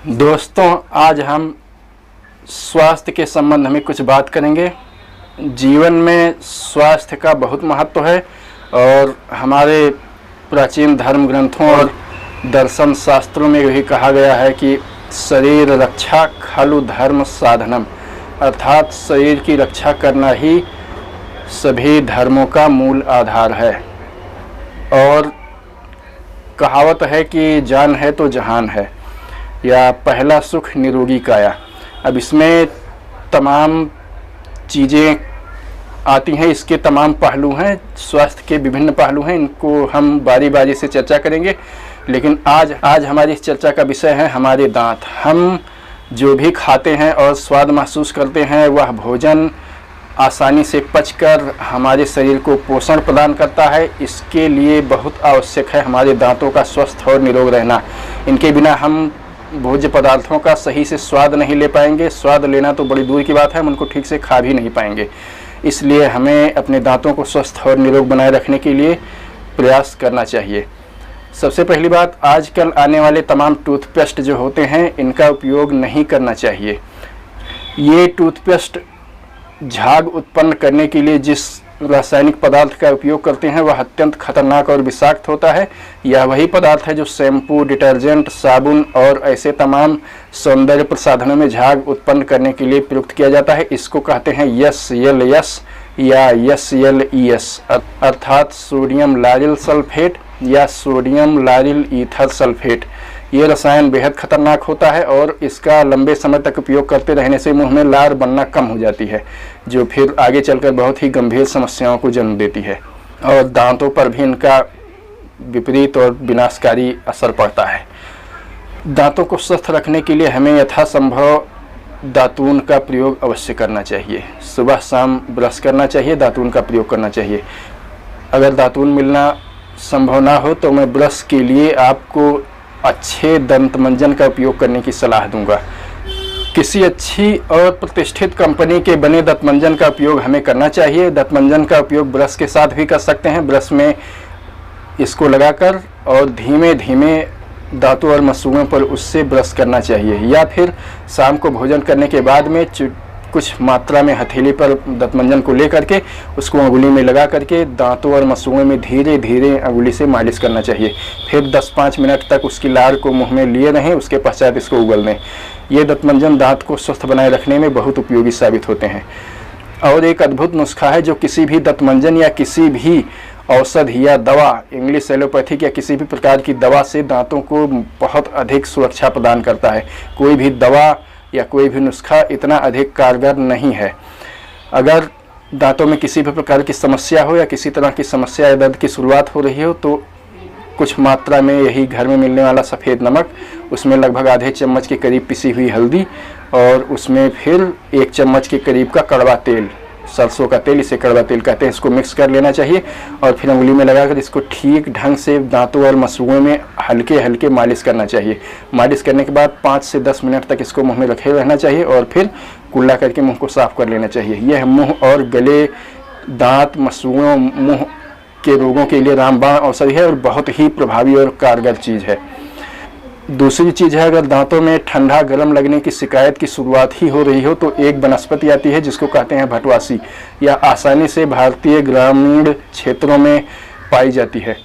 दोस्तों, आज हम स्वास्थ्य के संबंध में कुछ बात करेंगे। जीवन में स्वास्थ्य का बहुत महत्व है और हमारे प्राचीन धर्म ग्रंथों और दर्शन शास्त्रों में यही कहा गया है कि शरीर रक्षा खलु धर्म साधनम, अर्थात शरीर की रक्षा करना ही सभी धर्मों का मूल आधार है। और कहावत है कि जान है तो जहान है, या पहला सुख निरोगी काया। अब इसमें तमाम चीज़ें आती हैं, इसके तमाम पहलू हैं, स्वास्थ्य के विभिन्न पहलू हैं। इनको हम बारी बारी से चर्चा करेंगे, लेकिन आज हमारी इस चर्चा का विषय है हमारे दांत। हम जो भी खाते हैं और स्वाद महसूस करते हैं, वह भोजन आसानी से पचकर हमारे शरीर को पोषण प्रदान करता है। इसके लिए बहुत आवश्यक है हमारे दांतों का स्वस्थ और निरोग रहना। इनके बिना हम भोज्य पदार्थों का सही से स्वाद नहीं ले पाएंगे। स्वाद लेना तो बड़ी दूर की बात है, हम उनको ठीक से खा भी नहीं पाएंगे। इसलिए हमें अपने दांतों को स्वस्थ और निरोग बनाए रखने के लिए प्रयास करना चाहिए। सबसे पहली बात, आजकल आने वाले तमाम टूथपेस्ट जो होते हैं, इनका उपयोग नहीं करना चाहिए। ये टूथपेस्ट झाग उत्पन्न करने के लिए जिस रासायनिक पदार्थ का उपयोग करते हैं, वह अत्यंत खतरनाक और विषाक्त होता है। यह वही पदार्थ है जो शैम्पू, डिटर्जेंट, साबुन और ऐसे तमाम सौंदर्य प्रसाधनों में झाग उत्पन्न करने के लिए प्रयुक्त किया जाता है। इसको कहते हैं SLS या SLES, अर्थात सोडियम लारिल सल्फेट या सोडियम लारिल ईथर सल्फेट। ये रसायन बेहद खतरनाक होता है और इसका लंबे समय तक उपयोग करते रहने से मुंह में लार बनना कम हो जाती है, जो फिर आगे चलकर बहुत ही गंभीर समस्याओं को जन्म देती है और दांतों पर भी इनका विपरीत और विनाशकारी असर पड़ता है। दांतों को स्वस्थ रखने के लिए हमें यथासंभव दातून का प्रयोग अवश्य करना चाहिए। सुबह शाम ब्रश करना चाहिए, दातून का प्रयोग करना चाहिए। अगर दातून मिलना संभव ना हो तो मैं ब्रश के लिए आपको अच्छे दंत मंजन का उपयोग करने की सलाह दूंगा। किसी अच्छी और प्रतिष्ठित कंपनी के बने दंत मंजन का उपयोग हमें करना चाहिए। दंत मंजन का उपयोग ब्रश के साथ भी कर सकते हैं। ब्रश में इसको लगाकर और धीमे धीमे दांतों और मसूड़ों पर उससे ब्रश करना चाहिए, या फिर शाम को भोजन करने के बाद में कुछ मात्रा में हथेली पर दंतमंजन को ले करके उसको अंगुली में लगा करके दांतों और मसूड़ों में धीरे धीरे अंगुली से मालिश करना चाहिए। फिर 10-5 मिनट तक उसकी लार को मुंह में लिए रहें, उसके पश्चात इसको उगल दें। ये दंतमंजन दांत को स्वस्थ बनाए रखने में बहुत उपयोगी साबित होते हैं। और एक अद्भुत नुस्खा है जो किसी भी दंतमंजन या किसी भी औषधि या दवा, इंग्लिश एलोपैथिक या किसी भी प्रकार की दवा से दांतों को बहुत अधिक सुरक्षा प्रदान करता है। कोई भी दवा या कोई भी नुस्खा इतना अधिक कारगर नहीं है। अगर दांतों में किसी भी प्रकार की समस्या हो या किसी तरह की समस्या या दर्द की शुरुआत हो रही हो, तो कुछ मात्रा में यही घर में मिलने वाला सफ़ेद नमक, उसमें लगभग आधे चम्मच के करीब पिसी हुई हल्दी और उसमें फिर 1 चम्मच के करीब का कड़वा तेल, सरसों का तेल, इसे कड़वा तेल कहते हैं, इसको मिक्स कर लेना चाहिए और फिर उंगली में लगाकर इसको ठीक ढंग से दांतों और मसूड़ों में हल्के हल्के मालिश करना चाहिए। मालिश करने के बाद 5 से 10 मिनट तक इसको मुंह में रखे रहना चाहिए और फिर कुल्ला करके मुंह को साफ कर लेना चाहिए। यह मुंह और गले, दांत, मसूड़ों, मुंह के रोगों के लिए रामबाण औषधि है और बहुत ही प्रभावी और कारगर चीज़ है। दूसरी चीज़ है, अगर दांतों में ठंडा गर्म लगने की शिकायत की शुरुआत ही हो रही हो तो एक वनस्पति आती है जिसको कहते हैं भटवासी, या आसानी से भारतीय ग्रामीण क्षेत्रों में पाई जाती है।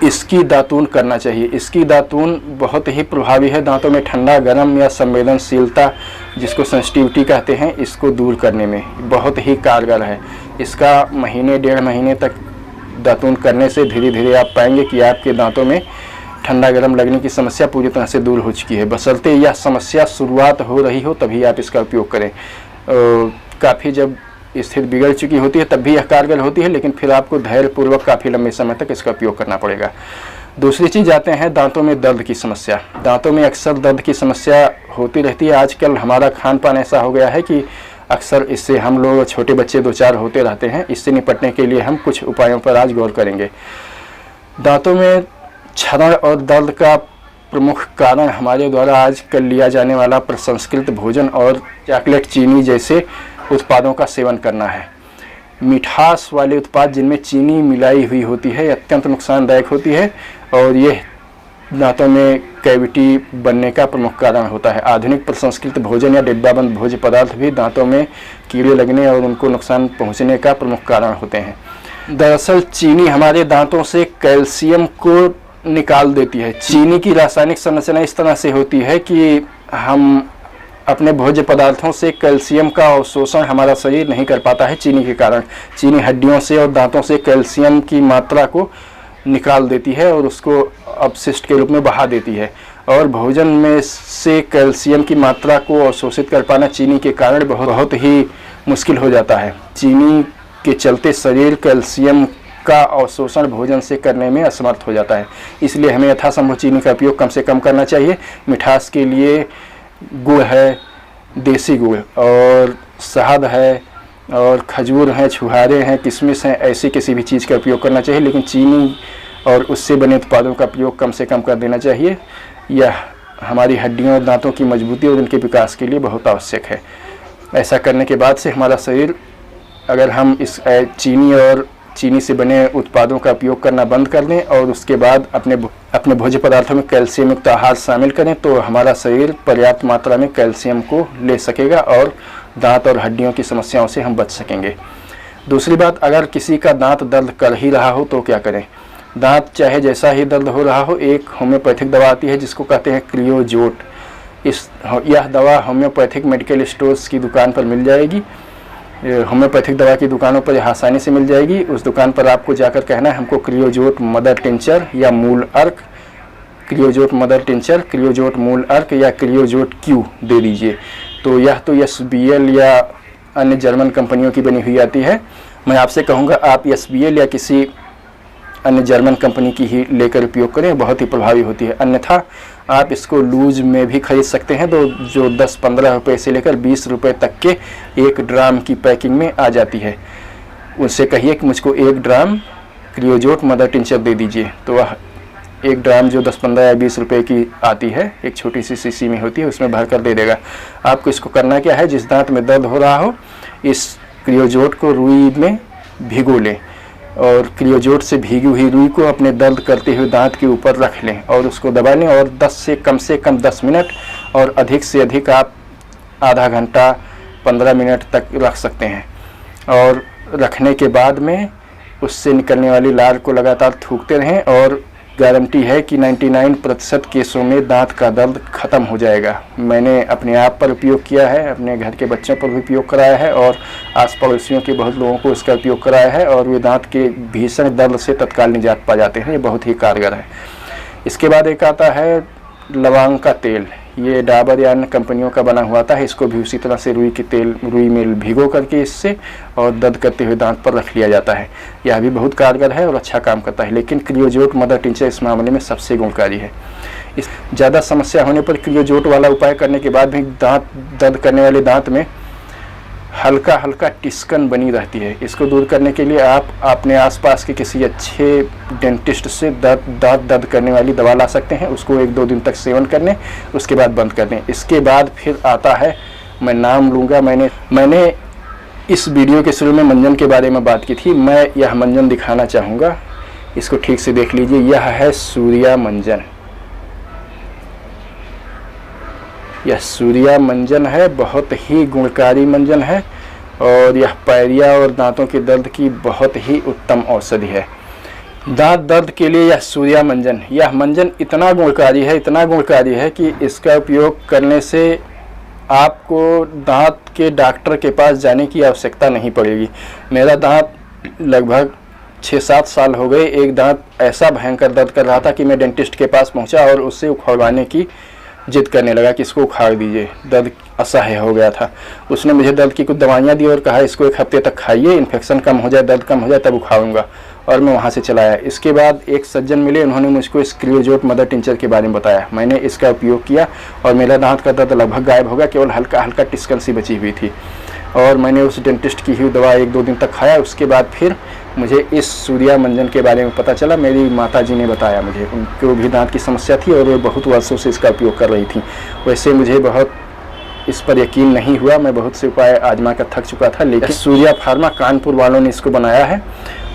इसकी दातून करना चाहिए। इसकी दातून बहुत ही प्रभावी है दांतों में ठंडा गर्म या संवेदनशीलता, जिसको सेंसिटिविटी कहते हैं, इसको दूर करने में बहुत ही कारगर है। इसका महीने 1.5 महीने तक दातून करने से धीरे धीरे आप पाएंगे कि आपके दांतों में ठंडा गर्म लगने की समस्या पूरी तरह से दूर हो चुकी है। बशर्ते यह समस्या शुरुआत हो रही हो तभी आप इसका उपयोग करें। काफ़ी जब स्थिति बिगड़ चुकी होती है तब भी यह कारगर होती है, लेकिन फिर आपको धैर्यपूर्वक काफ़ी लंबे समय तक इसका उपयोग करना पड़ेगा। दूसरी चीज़ आते हैं दांतों में दर्द की समस्या। दांतों में अक्सर दर्द की समस्या होती रहती है। आजकल हमारा खान पान ऐसा हो गया है कि अक्सर इससे हम लोग, छोटे बच्चे 2-4 होते रहते हैं। इससे निपटने के लिए हम कुछ उपायों पर आज गौर करेंगे। दांतों में क्षरण और दर्द का प्रमुख कारण हमारे द्वारा आजकल लिया जाने वाला प्रसंस्कृत भोजन और चॉकलेट, चीनी जैसे उत्पादों का सेवन करना है। मिठास वाले उत्पाद जिनमें चीनी मिलाई हुई होती है अत्यंत नुकसानदायक होती है और ये दांतों में कैविटी बनने का प्रमुख कारण होता है। आधुनिक प्रसंस्कृत भोजन या डिब्बाबंद भोज्य पदार्थ भी दांतों में कीड़े लगने और उनको नुकसान पहुंचने का प्रमुख कारण होते हैं। दरअसल चीनी हमारे दांतों से कैल्शियम को निकाल देती है। चीनी की रासायनिक संरचना इस तरह से होती है कि हम अपने भोज्य पदार्थों से कैल्शियम का अवशोषण हमारा शरीर नहीं कर पाता है। चीनी के कारण चीनी हड्डियों से और दांतों से कैल्शियम की मात्रा को निकाल देती है और उसको अपशिष्ट के रूप में बहा देती है, और भोजन में से कैल्शियम की मात्रा को अवशोषित कर पाना चीनी के कारण बहुत ही मुश्किल हो जाता है। चीनी के चलते शरीर कैल्शियम का अवशोषण भोजन से करने में असमर्थ हो जाता है। इसलिए हमें यथासंभव चीनी का उपयोग कम से कम करना चाहिए। मिठास के लिए गुड़ है, देसी गुड़, और शहद है, और खजूर हैं, छुहारे हैं, किशमिश हैं, ऐसी किसी भी चीज़ का उपयोग करना चाहिए, लेकिन चीनी और उससे बने उत्पादों का उपयोग कम से कम कर देना चाहिए। यह हमारी हड्डियों और दांतों की मजबूती और उनके विकास के लिए बहुत आवश्यक है। ऐसा करने के बाद से हमारा शरीर, अगर हम इस चीनी से बने उत्पादों का उपयोग करना बंद कर दें और उसके बाद अपने भोज्य पदार्थों में कैल्शियम युक्त आहार शामिल करें, तो हमारा शरीर पर्याप्त मात्रा में कैल्शियम को ले सकेगा और दांत और हड्डियों की समस्याओं से हम बच सकेंगे। दूसरी बात, अगर किसी का दांत दर्द कर ही रहा हो तो क्या करें? दांत चाहे जैसा ही दर्द हो रहा हो, एक होम्योपैथिक दवा आती है जिसको कहते हैं क्रियोजोट। यह दवा होम्योपैथिक मेडिकल स्टोर्स की दुकान पर मिल जाएगी। होम्योपैथिक दवा की दुकानों पर यह आसानी से मिल जाएगी। उस दुकान पर आपको जाकर कहना है हमको क्रियोजोट मदर टिंचर या मूल अर्क, क्रियोजोट मदर टिंचर, क्रियोजोट मूल अर्क या क्रियोजोट क्यू दे दीजिए। तो यह तो SBL या अन्य जर्मन कंपनियों की बनी हुई आती है। मैं आपसे कहूँगा आप SBL या किसी अन्य जर्मन कंपनी की ही लेकर उपयोग करें, बहुत ही प्रभावी होती है। अन्यथा आप इसको लूज में भी खरीद सकते हैं, तो जो 10-15 रुपये से लेकर 20 रुपये तक के 1 ड्राम की पैकिंग में आ जाती है। उनसे कहिए कि मुझको 1 ड्राम क्रियोजोट मदर टिंचर दे दीजिए, तो वह 1 ड्राम जो 10-15 या 20 रुपये की आती है, एक छोटी सी शीशी में होती है, उसमें भर कर दे देगा। आपको इसको करना क्या है, जिस दांत में दर्द हो रहा हो इस क्रियोजोट को रुई में भिगो लें और क्रियोजोट से भीगी हुई रुई को अपने दर्द करते हुए दांत के ऊपर रख लें और उसको दबा लें, और कम से कम 10 मिनट और अधिक से अधिक आप आधा घंटा 15 मिनट तक रख सकते हैं। और रखने के बाद में उससे निकलने वाली लार को लगातार थूकते रहें, और गारंटी है कि 99% केसों में दांत का दर्द ख़त्म हो जाएगा। मैंने अपने आप पर उपयोग किया है, अपने घर के बच्चों पर भी उपयोग कराया है, और आस पड़ोसियों के बहुत लोगों को इसका उपयोग कराया है, और वे दांत के भीषण दर्द से तत्काल निजात पा जाते हैं। ये बहुत ही कारगर है। इसके बाद एक आता है लौंग का तेल। ये डाबर या अन्य कंपनियों का बना हुआ आता है। इसको भी उसी तरह से रुई में भिगो करके इससे और दर्द करते हुए दांत पर रख लिया जाता है। यह भी बहुत कारगर है और अच्छा काम करता है, लेकिन क्रियोजोट मदर टिंचर इस मामले में सबसे गुणकारी है। इस ज़्यादा समस्या होने पर क्रियोजोट वाला उपाय करने के बाद भी दांत दर्द करने वाले दांत में हल्का हल्का टिस्कन बनी रहती है। इसको दूर करने के लिए आप अपने आसपास के किसी अच्छे डेंटिस्ट से दांत दर्द करने वाली दवा ला सकते हैं। उसको 1-2 दिन तक सेवन कर लें, उसके बाद बंद कर दें। इसके बाद फिर आता है, मैं नाम लूँगा, मैंने इस वीडियो के शुरू में मंजन के बारे में बात की थी। मैं यह मंजन दिखाना चाहूँगा, इसको ठीक से देख लीजिए। यह है सूर्या मंजन। यह सूर्या मंजन है, बहुत ही गुणकारी मंजन है, और यह पायरिया और दांतों के दर्द की बहुत ही उत्तम औषधि है। दांत दर्द के लिए यह सूर्या मंजन, यह मंजन इतना गुणकारी है कि इसका उपयोग करने से आपको दांत के डॉक्टर के पास जाने की आवश्यकता नहीं पड़ेगी। मेरा दांत लगभग 6-7 साल हो गए, एक दांत ऐसा भयंकर दर्द कर रहा था कि मैं डेंटिस्ट के पास पहुंचा और उससे उखड़वाने की जिद करने लगा कि इसको उखाड़ दीजिए, दर्द असह्य हो गया था। उसने मुझे दर्द की कुछ दवाइयाँ दी और कहा इसको 1 हफ्ते तक खाइए, इन्फेक्शन कम हो जाए, दर्द कम हो जाए तब उखाड़ूंगा, और मैं वहाँ से चला आया। इसके बाद एक सज्जन मिले, उन्होंने मुझको इस क्रियोजोट मदर टिंचर के बारे में बताया। मैंने इसका उपयोग किया और मेरा दांत का दर्द लगभग गायब हो गया, केवल हल्का हल्का टिस्कन सी बची हुई थी। और मैंने उस डेंटिस्ट की हुई दवा 1-2 दिन तक खाया। उसके बाद फिर मुझे इस सूर्या मंजन के बारे में पता चला। मेरी माताजी ने बताया मुझे, उनको भी दांत की समस्या थी और वो बहुत वर्षों से इसका उपयोग कर रही थी। वैसे मुझे बहुत इस पर यकीन नहीं हुआ। मैं बहुत से उपाय आजमा कर थक चुका था, लेकिन सूर्या फार्मा कानपुर वालों ने इसको बनाया है।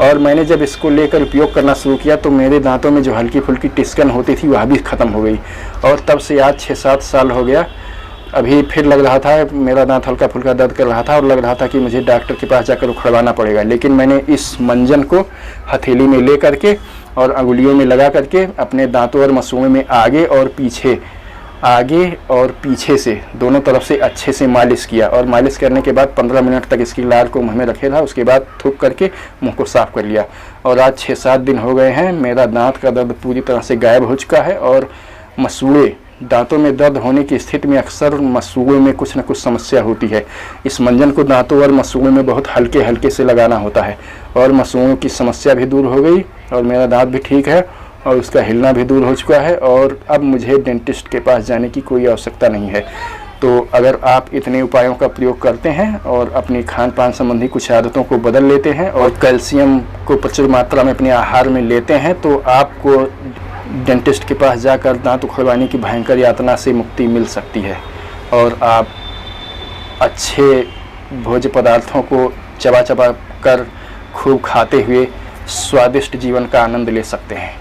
और मैंने जब इसको लेकर उपयोग करना शुरू किया तो मेरे दांतों में जो हल्की फुल्की टिस्कन होती थी वह भी ख़त्म हो गई। और तब से आज 6-7 साल हो गया। अभी फिर लग रहा था, मेरा दांत हल्का फुल्का दर्द कर रहा था और लग रहा था कि मुझे डॉक्टर के पास जाकर उखड़वाना पड़ेगा, लेकिन मैंने इस मंजन को हथेली में ले करके और अंगुलियों में लगा करके अपने दांतों और मसूड़ों में आगे और पीछे से दोनों तरफ से अच्छे से मालिश किया। और मालिश करने के बाद 15 मिनट तक इसकी लार को मुँह में रखे रहा। उसके बाद थूक करके मुँह को साफ़ कर लिया। और आज 6-7 दिन हो गए हैं, मेरा दांत का दर्द पूरी तरह से गायब हो चुका है। और मसूड़े, दांतों में दर्द होने की स्थिति में अक्सर मसूड़ों में कुछ न कुछ समस्या होती है। इस मंजन को दांतों और मसूड़ों में बहुत हल्के हल्के से लगाना होता है और मसूड़ों की समस्या भी दूर हो गई और मेरा दांत भी ठीक है और उसका हिलना भी दूर हो चुका है। और अब मुझे डेंटिस्ट के पास जाने की कोई आवश्यकता नहीं है। तो अगर आप इतने उपायों का प्रयोग करते हैं और अपनी खान पान संबंधी कुछ आदतों को बदल लेते हैं और कैल्शियम को प्रचुर मात्रा में अपने आहार में लेते हैं, तो आपको डेंटिस्ट के पास जाकर दांत उखड़वाने की भयंकर यातना से मुक्ति मिल सकती है और आप अच्छे भोज्य पदार्थों को चबा चबा कर खूब खाते हुए स्वादिष्ट जीवन का आनंद ले सकते हैं।